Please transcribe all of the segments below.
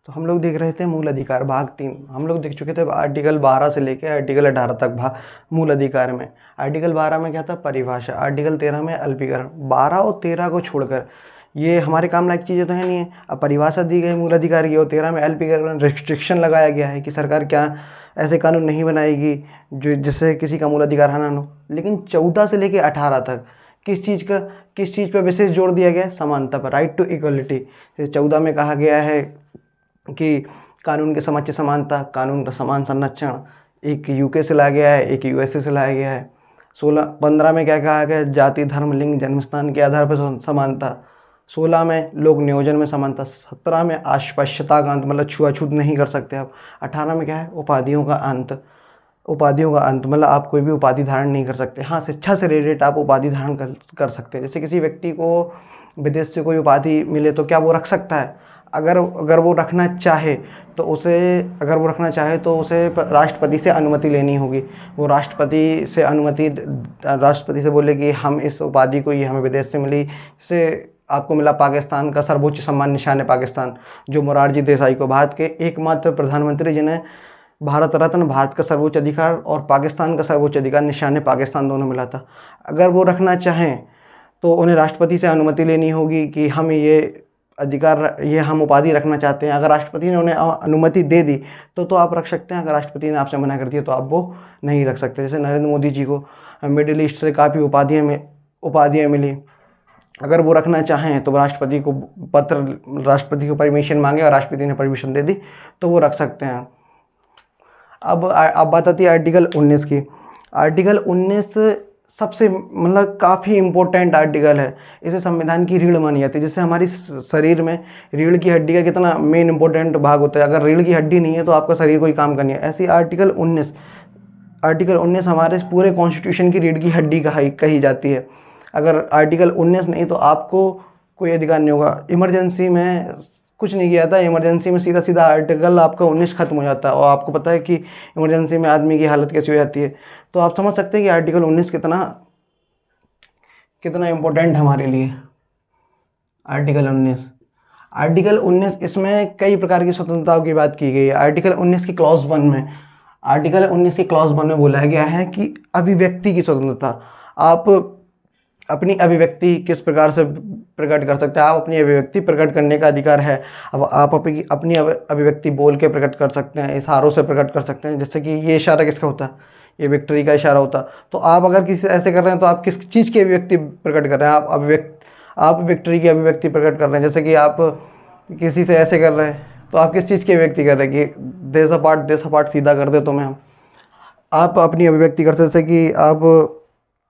तो हम लोग देख रहे थे मूल अधिकार भाग 3, हम लोग देख चुके थे आर्टिकल 12 से लेकर आर्टिकल 18 तक भाग मूल अधिकार में। आर्टिकल 12 में क्या था, परिभाषा। आर्टिकल 13 में अल्पीकरण। 12 और 13 को छोड़कर ये हमारे काम लायक चीज़ें तो है नहीं है। अब परिभाषा दी गई मूल अधिकार की और 13 में अल्पीकरण, रिस्ट्रिक्शन लगाया गया है कि सरकार क्या ऐसे कानून नहीं बनाएगी जो जिससे किसी का मूल अधिकार हनन हो। लेकिन 14 से लेकर 18 तक किस चीज़ पर विशेष जोर दिया गया है, समानता पर, राइट टू इक्वलिटी। जैसे 14 में कहा गया है कि कानून के समक्ष समानता, कानून का समान संरक्षण, एक यूके से लाया गया है, एक यूएसए से लाया गया है। 15 में क्या कहा गया, जाति, धर्म, लिंग, जन्मस्थान के आधार पर समानता। 16 में लोक नियोजन में समानता। 17 में अस्पृश्यता का अंत, मतलब छुआछूत नहीं कर सकते आप। 18 में क्या है, उपाधियों का अंत। मतलब आप कोई भी उपाधि धारण नहीं कर सकते। हाँ, शिक्षा से रिलेटेड आप उपाधि धारण कर सकते हैं। जैसे किसी व्यक्ति को विदेश से कोई उपाधि मिले तो क्या वो रख सकता है? अगर वो रखना चाहे तो उसे राष्ट्रपति से अनुमति लेनी होगी। वो राष्ट्रपति से बोले कि हम इस उपाधि को, ये हमें विदेश से मिली, जैसे आपको मिला पाकिस्तान का सर्वोच्च सम्मान निशान है पाकिस्तान, जो मोरारजी देसाई को, भारत के एकमात्र प्रधानमंत्री जिन्हें भारत रत्न, भारत का सर्वोच्च अधिकार और पाकिस्तान का सर्वोच्च अधिकार निशान पाकिस्तान दोनों मिला था। अगर वो रखना चाहें तो उन्हें राष्ट्रपति से अनुमति लेनी होगी कि हम ये हम उपाधि रखना चाहते हैं। अगर राष्ट्रपति ने उन्हें अनुमति दे दी तो आप रख सकते हैं। अगर राष्ट्रपति ने आपसे मना कर दिया तो आप वो नहीं रख सकते। जैसे नरेंद्र मोदी जी को मिडिल ईस्ट से काफ़ी उपाधियाँ मिली। अगर वो रखना चाहें तो राष्ट्रपति को परमिशन मांगे और राष्ट्रपति ने परमिशन दे दी तो वो रख सकते हैं। अब बात आती है आर्टिकल 19 की। आर्टिकल 19 सबसे मतलब काफ़ी इम्पोर्टेंट आर्टिकल है। इसे संविधान की रीढ़ मानी जाती है। जैसे हमारी शरीर में रीढ़ की हड्डी का कितना मेन इंपॉर्टेंट भाग होता है, अगर रीढ़ की हड्डी नहीं है तो आपका शरीर कोई काम का नहीं है। ऐसी आर्टिकल 19 हमारे पूरे कॉन्स्टिट्यूशन की रीढ़ की हड्डी कही जाती है। अगर आर्टिकल 19 नहीं तो आपको कोई अधिकार नहीं होगा। इमरजेंसी में कुछ नहीं किया था, इमरजेंसी में सीधा सीधा आर्टिकल आपका 19 खत्म हो जाता है। और आपको पता है कि इमरजेंसी में आदमी की हालत कैसी हो जाती है। तो आप समझ सकते हैं कि आर्टिकल 19 कितना इम्पोर्टेंट हमारे लिए। आर्टिकल 19 इसमें कई प्रकार की स्वतंत्रताओं की बात की गई है। आर्टिकल 19 की क्लॉज 1 में बोला गया है कि अभिव्यक्ति की स्वतंत्रता। आप अपनी अभिव्यक्ति किस प्रकार से प्रकट कर सकते हैं, आप अपनी अभिव्यक्ति प्रकट करने का अधिकार है। अब आप अपनी अभिव्यक्ति बोल के प्रकट कर सकते हैं, इशारों से प्रकट कर सकते हैं। जैसे कि ये इशारा किसका होता है, ये विक्ट्री का इशारा होता। तो आप अगर किसी ऐसे कर रहे हैं तो आप किस चीज़ की अभिव्यक्ति प्रकट कर रहे हैं, आप विक्ट्री की अभिव्यक्ति प्रकट कर रहे हैं। जैसे कि आप किसी से ऐसे कर रहे हैं तो आप किस चीज़ की अभिव्यक्ति कर रहे हैं कि देश अपार्ट सीधा कर दे तुम्हें हम। आप अपनी अभिव्यक्ति करते थे कि आप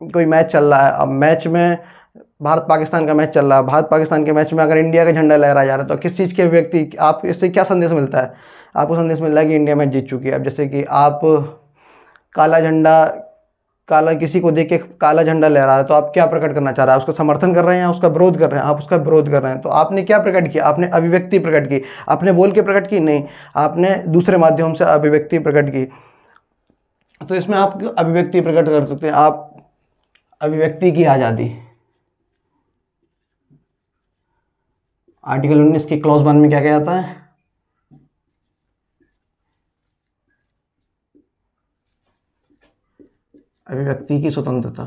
कोई मैच चल रहा है, अब मैच में भारत पाकिस्तान का मैच चल रहा है, भारत पाकिस्तान के मैच में अगर इंडिया का झंडा लहराया जा रहा है तो किस चीज़ की अभिव्यक्ति, आप इससे क्या संदेश मिलता है? आपको संदेश मिल रहा है कि इंडिया मैच जीत चुकी है। अब जैसे कि आप किसी को देख के काला झंडा लहरा रहा है तो आप क्या प्रकट करना चाह रहे हैं? उसका समर्थन कर रहे हैं या उसका विरोध कर रहे हैं? आप उसका विरोध कर रहे हैं। तो आपने क्या प्रकट किया? आपने अभिव्यक्ति प्रकट की। आपने बोल के प्रकट की? नहीं, आपने दूसरे माध्यम से अभिव्यक्ति प्रकट की। तो इसमें आप अभिव्यक्ति प्रकट कर सकते हैं। आप अभिव्यक्ति की आज़ादी। आर्टिकल 19 की क्लॉज 1 में क्या क्या आता है? अभिव्यक्ति की स्वतंत्रता।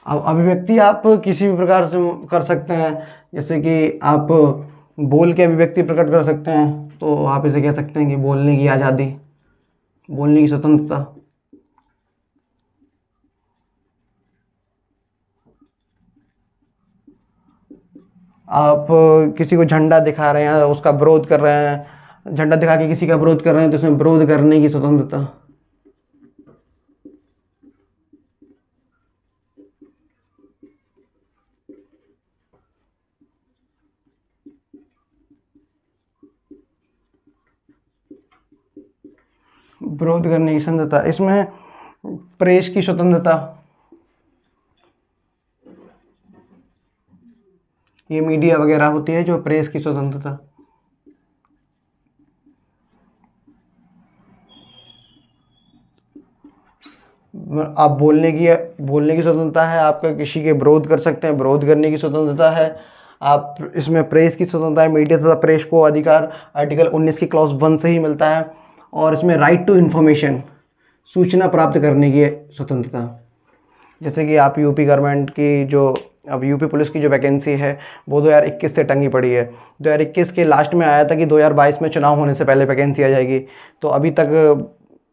अब अभिव्यक्ति आप किसी भी प्रकार से कर सकते हैं। जैसे कि आप बोल के अभिव्यक्ति प्रकट कर सकते हैं तो आप इसे कह सकते हैं कि बोलने की आज़ादी, बोलने की स्वतंत्रता। आप किसी को झंडा दिखा रहे हैं, उसका विरोध कर रहे हैं, झंडा दिखा के किसी का विरोध कर रहे हैं तो इसमें विरोध करने की स्वतंत्रता। विरोध करने की स्वतंत्रता। इसमें प्रेस की स्वतंत्रता, ये मीडिया वगैरह होती है जो प्रेस की स्वतंत्रता। आप बोलने की स्वतंत्रता है, आपका किसी के विरोध कर सकते हैं, विरोध करने की स्वतंत्रता है, आप इसमें प्रेस की स्वतंत्रता है, मीडिया तथा प्रेस को अधिकार आर्टिकल 19 की क्लॉज 1 से ही मिलता है। और इसमें राइट टू इन्फॉर्मेशन, सूचना प्राप्त करने की स्वतंत्रता। जैसे कि आप यूपी गवर्नमेंट की जो अब यूपी पुलिस की जो वैकेंसी है वो 2021 से टंगी पड़ी है। 2021 के लास्ट में आया था कि 2022 में चुनाव होने से पहले वैकेंसी आ जाएगी, तो अभी तक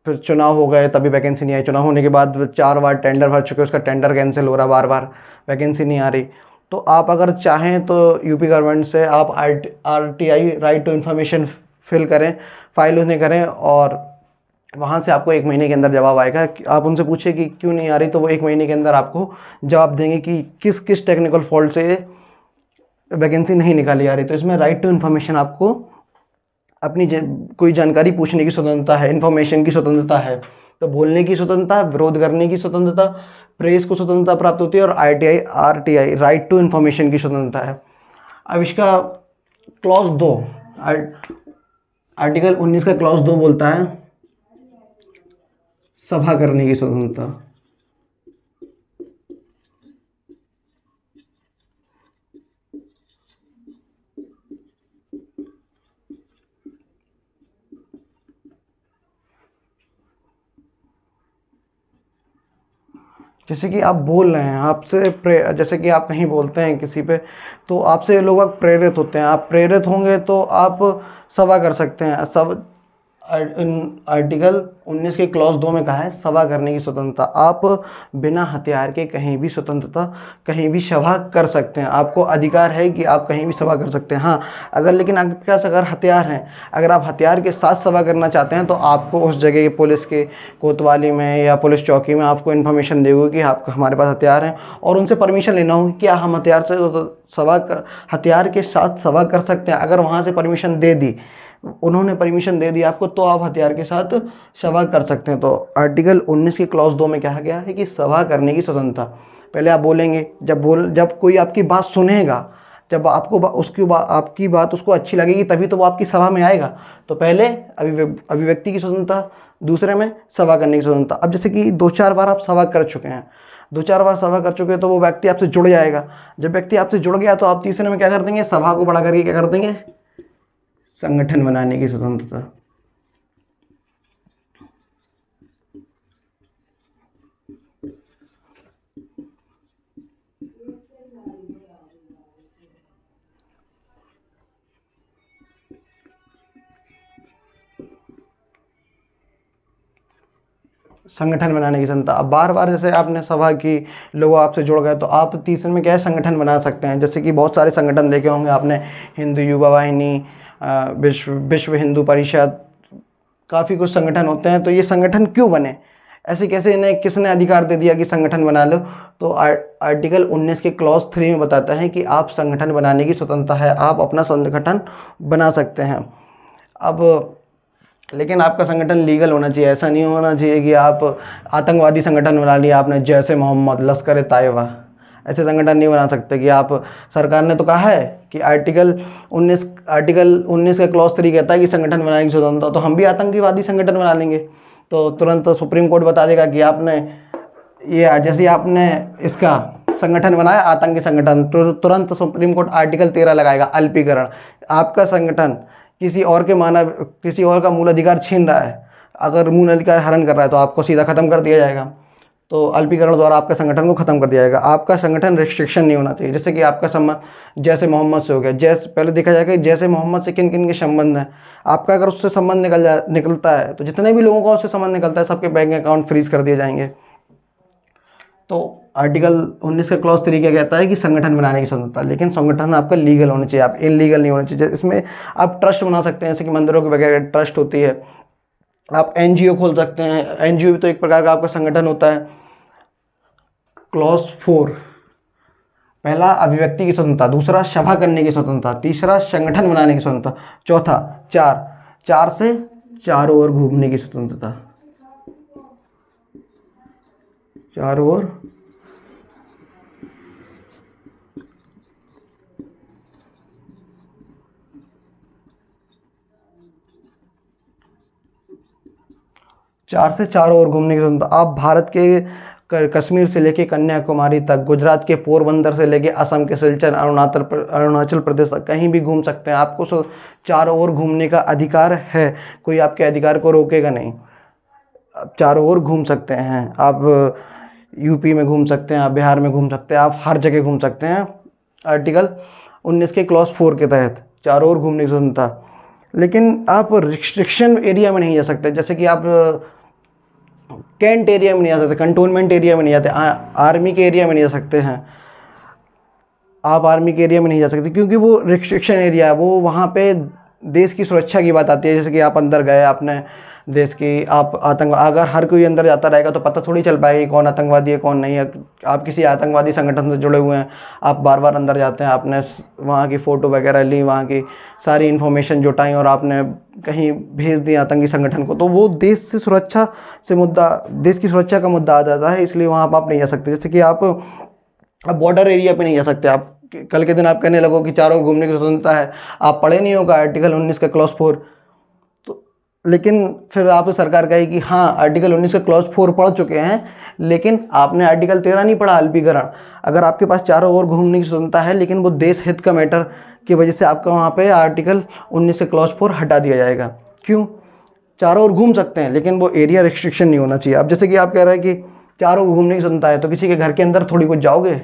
फिर चुनाव हो गए तभी वैकेंसी नहीं आई। चुनाव होने के बाद 4 बार टेंडर भर चुके, उसका टेंडर कैंसिल हो रहा, बार बार वैकेंसी नहीं आ रही। तो आप अगर चाहें तो यूपी गवर्नमेंट से आप RTI right to information fill करें, फाइल उन्हें करें, और वहाँ से आपको 1 महीने के अंदर जवाब आएगा। आप उनसे पूछे कि क्यों नहीं आ रही, तो वो 1 महीने के अंदर आपको जवाब देंगे कि किस किस टेक्निकल फॉल्ट से वैकेंसी नहीं निकाली जा रही। तो इसमें राइट टू इन्फॉर्मेशन, आपको अपनी कोई जानकारी पूछने की स्वतंत्रता है, इन्फॉर्मेशन की स्वतंत्रता है। तो बोलने की स्वतंत्रता, विरोध करने की स्वतंत्रता, प्रेस को स्वतंत्रता प्राप्त होती है, और RTI राइट टू इन्फॉर्मेशन की स्वतंत्रता है। अब इसका क्लॉज 2, आर्टिकल 19 का क्लॉज 2 बोलता है सभा करने की स्वतंत्रता। जैसे कि आप बोल रहे हैं, आपसे जैसे कि आप कहीं बोलते हैं किसी पे, तो आपसे लोग प्रेरित होते हैं, आप प्रेरित होंगे तो आप सभा कर सकते हैं। सब आर्टिकल 19 के क्लॉज 2 में कहा है सभा करने की स्वतंत्रता। आप बिना हथियार के कहीं भी स्वतंत्रता, कहीं भी सभा कर सकते हैं, आपको अधिकार है कि आप कहीं भी सभा कर सकते हैं। हाँ, अगर लेकिन आपके पास अगर हथियार हैं, अगर आप हथियार के साथ सभा करना चाहते हैं, तो आपको उस जगह पुलिस के कोतवाली में या पुलिस चौकी में आपको इन्फॉर्मेशन देगी कि आप हमारे पास हथियार हैं, और उनसे परमिशन लेना होगी कि हम हथियार से हथियार के साथ सभा कर सकते हैं। अगर वहाँ से परमिशन दे दी, उन्होंने परमिशन दे दी आपको, तो आप हथियार के साथ सभा कर सकते हैं। तो आर्टिकल 19 की क्लॉज 2 में कहा गया है कि सभा करने की स्वतंत्रता। पहले आप बोलेंगे, जब कोई आपकी बात सुनेगा, जब आपकी बात उसको अच्छी लगेगी, तभी तो वो आपकी सभा में आएगा। तो पहले अभिव्यक्ति की स्वतंत्रता, दूसरे में सभा करने की स्वतंत्रता। अब जैसे कि 2-4 बार आप सभा कर चुके हैं, 2-4 बार सभा कर चुके हैं, तो वो व्यक्ति आपसे जुड़ जाएगा। जब व्यक्ति आपसे जुड़ गया, तो आप तीसरे में क्या कर देंगे, सभा को बड़ा करके क्या कर देंगे, संगठन बनाने की स्वतंत्रता। संगठन बनाने की क्षमता। अब बार बार जैसे आपने सभा की, लोग आपसे जुड़ गए, तो आप तीसरे में क्या है, संगठन बना सकते हैं। जैसे कि बहुत सारे संगठन देखे होंगे आपने, हिंदू युवा वाहिनी, विश्व हिंदू परिषद, काफ़ी कुछ संगठन होते हैं। तो ये संगठन क्यों बने, ऐसे कैसे, इन्हें किसने अधिकार दे दिया कि संगठन बना लो? तो आर्टिकल 19 के क्लॉज 3 में बताता है कि आप संगठन बनाने की स्वतंत्रता है, आप अपना संगठन बना सकते हैं। अब लेकिन आपका संगठन लीगल होना चाहिए, ऐसा नहीं होना चाहिए कि आप आतंकवादी संगठन बना लिया आपने, जैसे मोहम्मद, लश्कर तैयबा, ऐसे संगठन नहीं बना सकते। कि आप, सरकार ने तो कहा है कि आर्टिकल 19 का क्लॉज 3 कहता है कि संगठन बनाने की स्वतंत्रता, तो हम भी आतंकवादी संगठन बना लेंगे, तो तुरंत सुप्रीम कोर्ट बता देगा कि आपने ये, जैसे आपने इसका संगठन बनाया आतंकी संगठन, तो तुरंत सुप्रीम कोर्ट आर्टिकल 13 लगाएगा, अल्पीकरण। आपका संगठन किसी और का मूल अधिकार छीन रहा है, अगर मूल अधिकार हरण कर रहा है, तो आपको सीधा खत्म कर दिया जाएगा। तो अल्पीकरण द्वारा आपके संगठन को खत्म कर दिया जाएगा। आपका संगठन रिस्ट्रिक्शन नहीं होना चाहिए। जैसे कि आपका संबंध जैसे मोहम्मद से हो गया, जैसे पहले देखा जाएगा कि जैसे मोहम्मद से किन किन के संबंध हैं। आपका अगर उससे संबंध निकलता है, तो जितने भी लोगों का उससे संबंध निकलता है, सबके बैंक अकाउंट फ्रीज कर दिए जाएंगे। तो आर्टिकल 19 का क्लॉज 3 क्या कहता है कि संगठन बनाने की स्वतंत्रता, लेकिन संगठन आपका लीगल होना चाहिए, आप इलीगल नहीं होना चाहिए। इसमें आप ट्रस्ट बना सकते हैं, जैसे कि मंदिरों की वगैरह ट्रस्ट होती है। आप NGO खोल सकते हैं, NGO भी तो एक प्रकार का आपका संगठन होता है। क्लॉज 4, पहला अभिव्यक्ति की स्वतंत्रता, दूसरा सभा करने की स्वतंत्रता, तीसरा संगठन बनाने की स्वतंत्रता, चौथा चार से चारों ओर घूमने की स्वतंत्रता, चारों ओर 4 से चारों ओर घूमने की स्वतंत्रता। आप भारत के कश्मीर से लेके कन्याकुमारी तक, गुजरात के पोरबंदर से लेके असम के सिलचर, अरुणाचल प्रदेश तक कहीं भी घूम सकते हैं। आपको चारों ओर घूमने का अधिकार है, कोई आपके अधिकार को रोकेगा नहीं। आप चारों ओर घूम सकते हैं। आप यूपी में घूम सकते हैं, आप बिहार में घूम सकते हैं, आप हर जगह घूम सकते हैं आर्टिकल 19 के क्लॉज 4 के तहत, चारों ओर घूमने की स्वतंत्रता। लेकिन आप रिस्ट्रिक्शन एरिया में नहीं जा सकते, जैसे कि आप कैंट एरिया में नहीं जा सकते, कंटोनमेंट एरिया में नहीं जाते, आर्मी के एरिया में नहीं जा सकते हैं। आप आर्मी के एरिया में नहीं जा सकते क्योंकि वो रिस्ट्रिक्शन एरिया है। वो वहाँ पे देश की सुरक्षा की बात आती है। जैसे कि आप अंदर गए, आपने देश की, आप अगर हर कोई अंदर जाता रहेगा तो पता थोड़ी चल पाएगा कि कौन आतंकवादी है कौन नहीं है। आप किसी आतंकवादी संगठन से जुड़े हुए हैं, आप बार बार अंदर जाते हैं, आपने वहाँ की फ़ोटो वगैरह ली, वहाँ की सारी इन्फॉर्मेशन जुटाई और आपने कहीं भेज दी आतंकी संगठन को, तो वो देश से सुरक्षा से मुद्दा, देश की सुरक्षा का मुद्दा आ जाता है। इसलिए वहाँ पर आप नहीं जा सकते। जैसे कि आप बॉर्डर एरिया पे नहीं जा सकते। आप कल के दिन आप कहने लगो कि चारों ओर घूमने की स्वतंत्रता है, आप पढ़े नहीं होगा आर्टिकल 19 का क्लॉज 4। तो लेकिन फिर आपसे सरकार कहे कि हाँ आर्टिकल 19 का क्लॉज 4 पढ़ चुके हैं, लेकिन आपने आर्टिकल 13 नहीं पढ़ा, अल्पीकरण। अगर आपके पास चारों ओर घूमने की स्वतंत्रता है, लेकिन वो देश हित का मैटर की वजह से आपका वहाँ पे आर्टिकल 19 से क्लॉज 4 हटा दिया जाएगा। क्यों? चारों ओर घूम सकते हैं, लेकिन वो एरिया रिस्ट्रिक्शन नहीं होना चाहिए। अब जैसे कि आप कह रहे हैं कि चारों ओर घूमने की स्वतंत्रता है, तो किसी के घर के अंदर थोड़ी कुछ जाओगे,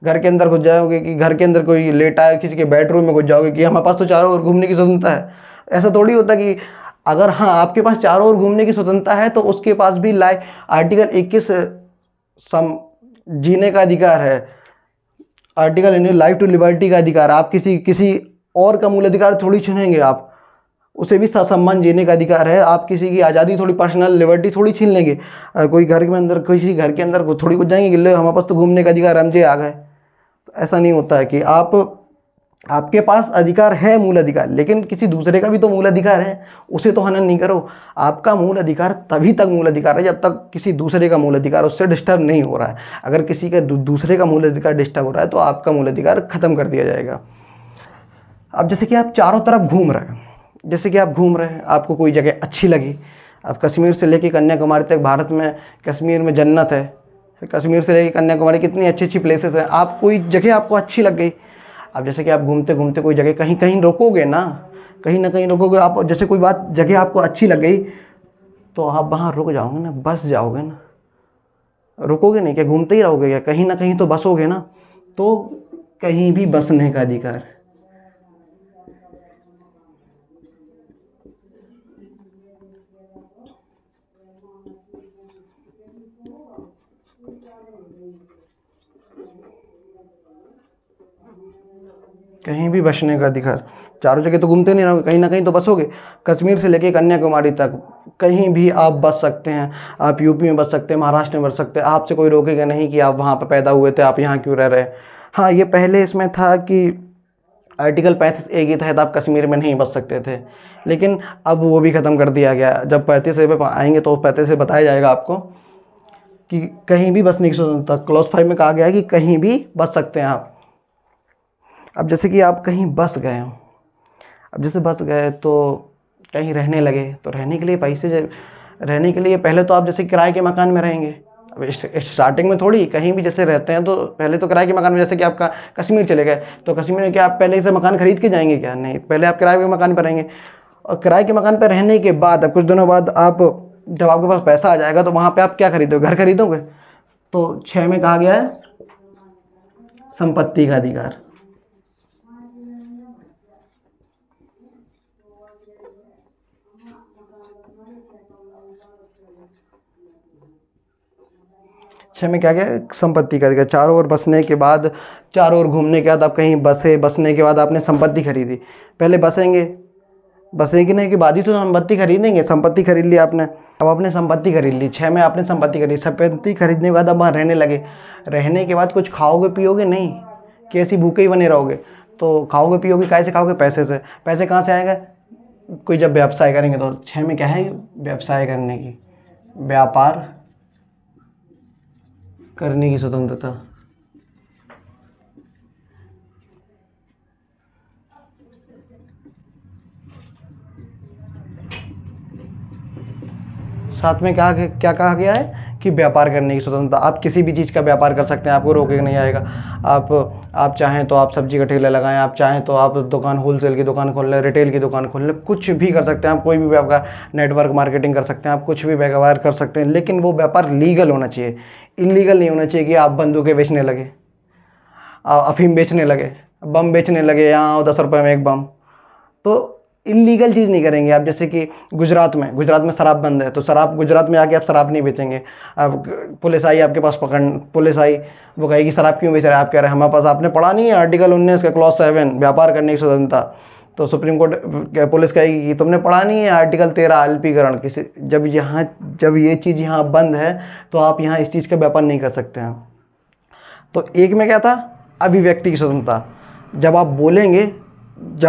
घर के अंदर घुस जाओगे कि घर के अंदर कोई लेटा है, किसी के बेडरूम में घुस जाओगे कि हमारे पास तो चारों ओर घूमने की स्वतंत्रता है। ऐसा थोड़ी होता कि अगर हाँ आपके पास चारों ओर घूमने की स्वतंत्रता है तो उसके पास भी आर्टिकल 21 सम जीने का अधिकार है, आर्टिकल लाइफ टू लिबर्टी का अधिकार। आप किसी किसी और का मूल अधिकार थोड़ी छीनेंगे, आप उसे भी ससम्मान जीने का अधिकार है। आप किसी की आज़ादी, थोड़ी पर्सनल लिबर्टी थोड़ी छीन लेंगे। कोई घर में अंदर, किसी घर के अंदर थोड़ी कुछ जाएंगे कि ले हमारे पास तो घूमने का अधिकार, हम जे आ गए। तो ऐसा नहीं होता है कि आपके पास अधिकार है, मूल अधिकार, लेकिन किसी दूसरे का भी तो मूल अधिकार है, उसे तो हनन नहीं करो। आपका मूल अधिकार तभी तक मूल अधिकार है जब तक किसी दूसरे का मूल अधिकार उससे डिस्टर्ब नहीं हो रहा है। अगर किसी का दूसरे का मूल अधिकार डिस्टर्ब हो रहा है तो आपका मूल अधिकार खत्म कर दिया जाएगा। अब जैसे कि आप चारों तरफ घूम रहे हैं, जैसे कि आप घूम रहे हैं, आपको कोई जगह अच्छी लगी, आप कश्मीर से लेके कन्याकुमारी तक, भारत में कश्मीर में जन्नत है, कश्मीर से लेके कन्याकुमारी कितनी अच्छी अच्छी प्लेसेस हैं, आप कोई जगह आपको अच्छी लग गई। अब जैसे कि आप घूमते घूमते कोई जगह कहीं कहीं रोकोगे ना, कहीं ना कहीं रोकोगे आप। जैसे कोई बात जगह आपको अच्छी लग गई तो आप वहाँ रुक जाओगे ना, बस जाओगे ना, रुकोगे नहीं क्या? घूमते ही रहोगे क्या? कहीं ना कहीं तो बसोगे ना। तो कहीं भी बसने का अधिकार, कहीं भी बसने का अधिकार। चारों जगह तो घूमते नहीं रहोगे, कहीं ना कहीं तो बसोगे। कश्मीर से लेके कन्याकुमारी तक कहीं भी आप बस सकते हैं। आप यूपी में बस सकते हैं, महाराष्ट्र में बस सकते हैं, आपसे कोई रोकेगा नहीं कि आप वहाँ पर पैदा हुए थे, आप यहाँ क्यों रह रहे हैं। हाँ, ये पहले इसमें था कि आर्टिकल 35A के तहत आप कश्मीर में नहीं बस सकते थे, लेकिन अब वो भी ख़त्म कर दिया गया। जब 35A पे आएंगे तो 35 से बताया जाएगा आपको कि कहीं भी बसने की स्वतंत्रता। क्लॉज 5 में कहा गया है कि कहीं भी बस सकते हैं आप। अब जैसे कि आप कहीं बस गए हो, अब जैसे बस गए तो कहीं रहने लगे, तो रहने के लिए रहने के लिए पहले तो आप जैसे किराए के मकान में रहेंगे। अब स्टार्टिंग में थोड़ी कहीं भी जैसे रहते हैं तो पहले तो किराए के मकान में, जैसे कि आपका कश्मीर चले गए तो कश्मीर में क्या आप पहले से मकान खरीद के जाएंगे क्या? नहीं, पहले आप किराए के मकान पर रहेंगे। और किराए के मकान पर रहने के बाद अब कुछ दिनों बाद आप, जब आपके पास पैसा आ जाएगा तो वहाँ पर आप क्या खरीदोगे? घर खरीदोगे। तो 6 में कहा गया है संपत्ति का अधिकार। छः में क्या क्या है? संपत्ति का अधिकार। चारों ओर बसने के बाद, चारों ओर घूमने के बाद आप कहीं बसे, बसने के बाद आपने संपत्ति खरीदी। पहले बसेंगे, बसेंगे के बाद ही तो संपत्ति खरीदेंगे। संपत्ति खरीद ली आपने, अब आपने संपत्ति खरीद ली, 6 में आपने संपत्ति खरीदी। संपत्ति खरीदने के बाद अब वहाँ रहने लगे। रहने के बाद कुछ खाओगे पियोगे नहीं कि ऐसी भूखे ही बने रहोगे? तो खाओगे पियोगे, कैसे खाओगे? पैसे से। पैसे कहाँ से आएगा? कोई जब व्यवसाय करेंगे तो 6 में क्या है? व्यवसाय करने की, व्यापार करने की स्वतंत्रता। साथ में क्या क्या कहा गया है कि व्यापार करने की स्वतंत्रता। आप किसी भी चीज़ का व्यापार कर सकते हैं, आपको रोके नहीं आएगा। आप चाहें तो आप सब्जी का ठेला लगाएं, आप चाहें तो आप दुकान होलसेल की दुकान खोल लें, रिटेल की दुकान खोल लें, कुछ भी कर सकते हैं आप, कोई भी व्यापार, नेटवर्क मार्केटिंग कर सकते हैं आप, कुछ भी व्यापार कर सकते हैं, लेकिन वो व्यापार लीगल होना चाहिए। इलीगल नहीं होना चाहिए कि आप बंदूकें बेचने लगे, अफीम बेचने लगे, बम बेचने लगे, यहाँ आओ 10 रुपये में एक बम। तो इलीगल चीज़ नहीं करेंगे आप। जैसे कि गुजरात में शराब बंद है, तो शराब गुजरात में आके आप शराब नहीं बेचेंगे। अब पुलिस आई आपके पास पुलिस आई, वो कहेगी शराब क्यों बेच रहे हैं, आप कह रहे हैं हमारे पास आपने पढ़ा नहीं है आर्टिकल 19 का क्लॉज 7 व्यापार करने की स्वतंत्रता। तो सुप्रीम कोर्ट पुलिस कहेगी कि तुमने पढ़ा नहीं है आर्टिकल 13 अल्पीकरण। किसी जब ये चीज़ यहाँ बंद है तो आप यहाँ इस चीज़ का व्यापार नहीं कर सकते हैं। तो एक में क्या था, अभिव्यक्ति की स्वतंत्रता। जब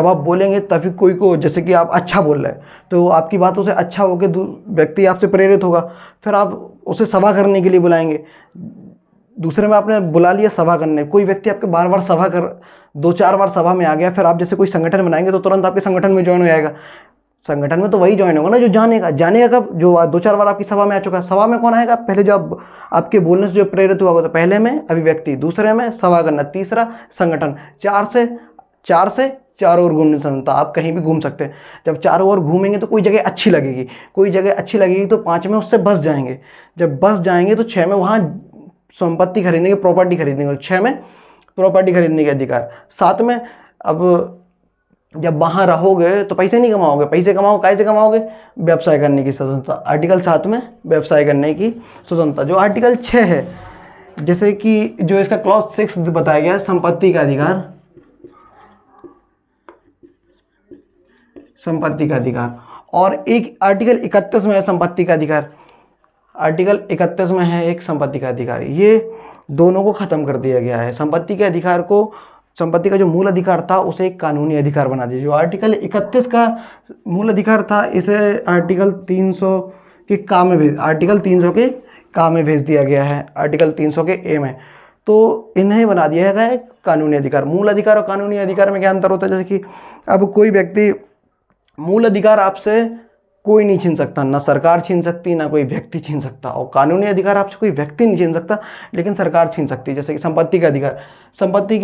आप बोलेंगे तभी कोई को, जैसे कि आप अच्छा बोल रहे हैं तो आपकी बातों से अच्छा होकर व्यक्ति आपसे प्रेरित होगा, फिर आप उसे सभा करने के लिए बुलाएंगे। दूसरे में आपने बुला लिया सभा करने, कोई व्यक्ति आपके बार बार 2-4 बार सभा में आ गया, फिर आप जैसे कोई संगठन बनाएंगे तो तुरंत आपके संगठन में ज्वाइन हो जाएगा। संगठन में तो वही ज्वाइन होगा ना जो जानेगा कब, जो 2-4 बार आपकी सभा में आ चुका है। सभा में कौन आएगा, पहले जो आपके बोलने से जो प्रेरित हुआ होगा। तो पहले में अभिव्यक्ति, दूसरे में सभा करना, तीसरा संगठन, 4 से चारों ओर घूमने स्वतंत्रता। आप कहीं भी घूम सकते हैं। जब चारों ओर घूमेंगे तो कोई जगह अच्छी लगेगी तो 5 में उससे बस जाएंगे। जब बस जाएंगे तो 6 में वहाँ संपत्ति खरीदेंगे, प्रॉपर्टी खरीदेंगे। 6 में प्रॉपर्टी खरीदने के अधिकार। 7 में अब जब वहाँ रहोगे तो पैसे नहीं कमाओगे, पैसे कमाओ कैसे कमाओगे, व्यवसाय करने की स्वतंत्रता। आर्टिकल 7 में व्यवसाय करने की स्वतंत्रता। जो आर्टिकल 6 है, जैसे कि जो इसका क्लॉज 6 बताया गया है, संपत्ति का अधिकार, संपत्ति का अधिकार। और एक आर्टिकल 31 में है संपत्ति का अधिकार। आर्टिकल 31 में है एक संपत्ति का अधिकार। ये दोनों को खत्म कर दिया गया है। संपत्ति के अधिकार को, संपत्ति का जो मूल अधिकार था उसे एक कानूनी अधिकार बना दिया। जो आर्टिकल 31 का मूल अधिकार था, इसे आर्टिकल 300 के काम में भेज दिया गया है, आर्टिकल 300 के ए में। तो इन्हें बना दिया गया है कानूनी अधिकार। मूल अधिकार और कानूनी अधिकार में क्या अंतर होता है, जैसे कि अब कोई व्यक्ति, मूल अधिकार आपसे कोई नहीं छीन सकता, ना सरकार छीन सकती, ना कोई व्यक्ति छीन सकता। और कानूनी अधिकार आपसे कोई व्यक्ति नहीं छीन सकता, लेकिन सरकार छीन सकती है। जैसे कि संपत्ति का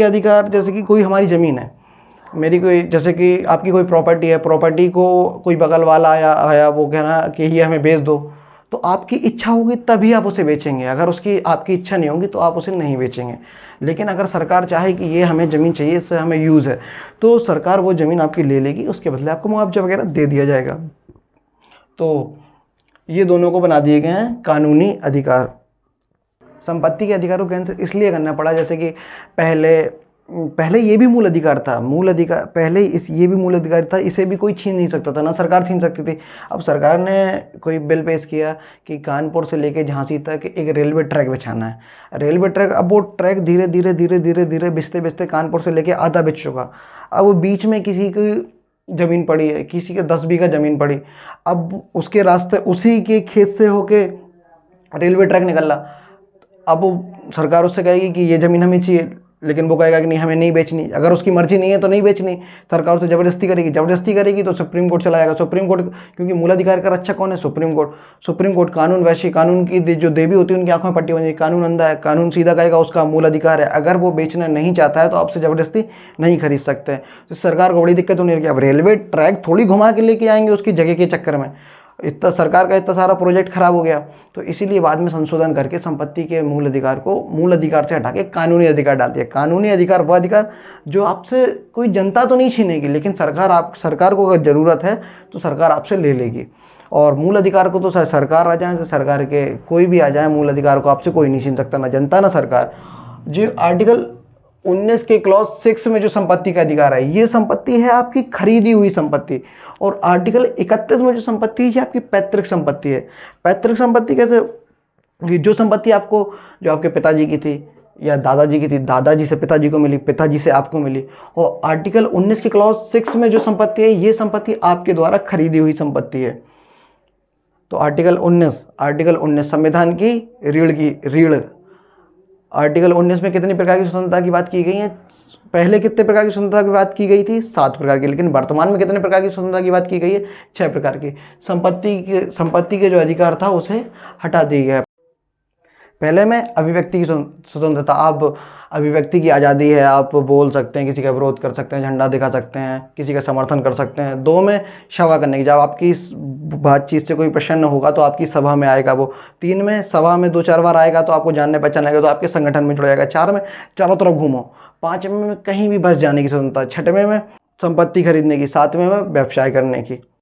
अधिकार, जैसे कि कोई हमारी ज़मीन है, मेरी कोई, जैसे कि आपकी कोई प्रॉपर्टी है, प्रॉपर्टी को कोई बगल वाला आया वो कहना कि ये हमें बेच दो, तो आपकी इच्छा होगी तभी आप उसे बेचेंगे। अगर आपकी इच्छा नहीं होगी तो आप उसे नहीं बेचेंगे। लेकिन अगर सरकार चाहे कि ये हमें ज़मीन चाहिए, इससे हमें यूज़ है, तो सरकार वो ज़मीन आपकी ले लेगी, उसके बदले आपको मुआवजा वगैरह दे दिया जाएगा। तो ये दोनों को बना दिए गए हैं कानूनी अधिकार। संपत्ति के अधिकार को कैंसिल इसलिए करना पड़ा, जैसे कि पहले ये भी मूल अधिकार था, ये भी मूल अधिकार था, इसे भी कोई छीन नहीं सकता था, ना सरकार छीन सकती थी। अब सरकार ने कोई बिल पेश किया कि कानपुर से लेके झांसी तक एक रेलवे ट्रैक बिछाना है। रेलवे ट्रैक, अब वो ट्रैक धीरे धीरे बिछते कानपुर से लेके आधा बिछ चुका। अब वो बीच में किसी की ज़मीन पड़ी है, किसी के 10 बीघा ज़मीन पड़ी, अब उसके रास्ते उसी के खेत से होके रेलवे ट्रैक निकल रहा। अब वो सरकार उससे कहेगी कि ये ज़मीन हमें चाहिए, लेकिन वो कहेगा कि नहीं हमें नहीं बेचनी। अगर उसकी मर्जी नहीं है तो नहीं बेचनी, सरकार उसे ज़बरदस्ती करेगी तो सुप्रीम कोर्ट चला जाएगा। सुप्रीम कोर्ट, क्योंकि मूलाधिकार का रक्षक कौन है, सुप्रीम कोर्ट कानून वैसी, कानून की जो देवी होती है उनकी आंखों में पट्टी बनी, कानून अंधा है, कानून सीधा कहेगा उसका मूल अधिकार है। अगर वो बेचना नहीं चाहता है तो आपसे ज़बरदस्ती नहीं खरीद सकते हैं। तो सरकार को बड़ी दिक्कत होने लगी। अब रेलवे ट्रैक थोड़ी घुमा के लेके आएंगे उसकी जगह के चक्कर में, सरकार का इतना सारा प्रोजेक्ट खराब हो गया। तो इसीलिए बाद में संशोधन करके संपत्ति के मूल अधिकार को मूल अधिकार से हटा के कानूनी अधिकार डाल दिया। कानूनी अधिकार वह अधिकार जो आपसे कोई जनता तो नहीं छीनेगी, लेकिन सरकार को अगर ज़रूरत है तो सरकार आपसे ले लेगी। और मूल अधिकार को तो चाहे सरकार आ जाए, सरकार के कोई भी आ जाए, मूल अधिकार को आपसे कोई नहीं छीन सकता, ना जनता ना सरकार। जो आर्टिकल 19 के क्लॉज 6 में जो संपत्ति का अधिकार है, ये संपत्ति है आपकी खरीदी हुई संपत्ति। और आर्टिकल 31 में जो संपत्ति है आपकी पैतृक संपत्ति है। पैतृक संपत्ति कैसे, जो संपत्ति आपको, जो आपके पिताजी की थी या दादाजी की थी, दादाजी से पिताजी को मिली, पिताजी से आपको मिली। और आर्टिकल 19 के क्लॉज 6 में जो संपत्ति है, ये संपत्ति आपके द्वारा खरीदी हुई संपत्ति है। तो आर्टिकल 19 संविधान की रीढ़ आर्टिकल 19 में कितनी प्रकार की स्वतंत्रता की बात की गई है? पहले कितने प्रकार की स्वतंत्रता की बात की गई थी? 7 प्रकार की। लेकिन वर्तमान में कितने प्रकार की स्वतंत्रता की बात की गई है? 6 प्रकार की। संपत्ति के जो अधिकार था उसे हटा दिया गया। पहले में अभिव्यक्ति की स्वतंत्रता, आप अभिव्यक्ति की आज़ादी है, आप बोल सकते हैं, किसी का विरोध कर सकते हैं, झंडा दिखा सकते हैं, किसी का समर्थन कर सकते हैं। 2 में सभा करने की, जब आपकी इस बातचीत से कोई प्रसन्न होगा तो आपकी सभा में आएगा वो। 3 में सभा में 2-4 बार आएगा तो आपको जानने पहचान लगेगा तो आपके संगठन में जुड़ जाएगा। 4 में चारों तरफ घूमो। 5वें में कहीं भी बस जाने की स्वतंत्रता। 6वें में संपत्ति खरीदने की। 7वें में व्यवसाय करने की।